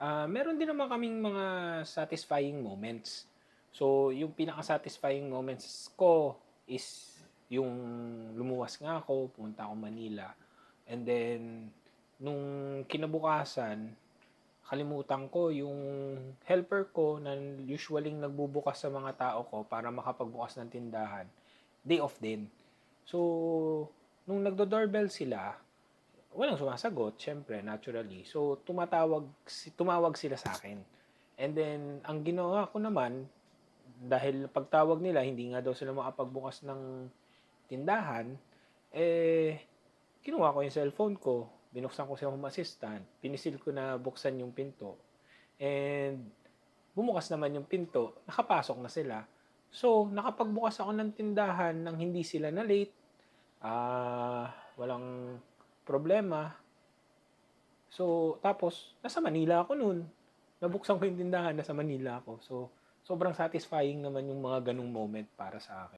Meron din naman kaming mga satisfying moments. So, yung pinaka-satisfying moments ko is yung lumuwas nga ako, pumunta ako Manila, and then nung kinabukasan, kalimutan ko yung helper ko na usually nagbubukas sa mga tao ko para makapagbukas ng tindahan, day off din. So, nung nagdo-doorbell sila, walang sumasagot, siyempre, naturally. So, tumawag sila sa akin. And then, ang ginawa ko naman, dahil pagtawag nila, hindi nga daw sila makapagbukas ng tindahan, eh, kinuha ko yung cellphone ko, binuksan ko sa home assistant, pinisil ko na buksan yung pinto, and bumukas naman yung pinto, nakapasok na sila. So, nakapagbukas ako ng tindahan nang hindi sila na late, walang problema. So, tapos, nasa Manila ako noon. Nabuksan ko yung tindahan, nasa Manila ako. So, sobrang satisfying naman yung mga ganong moment para sa akin.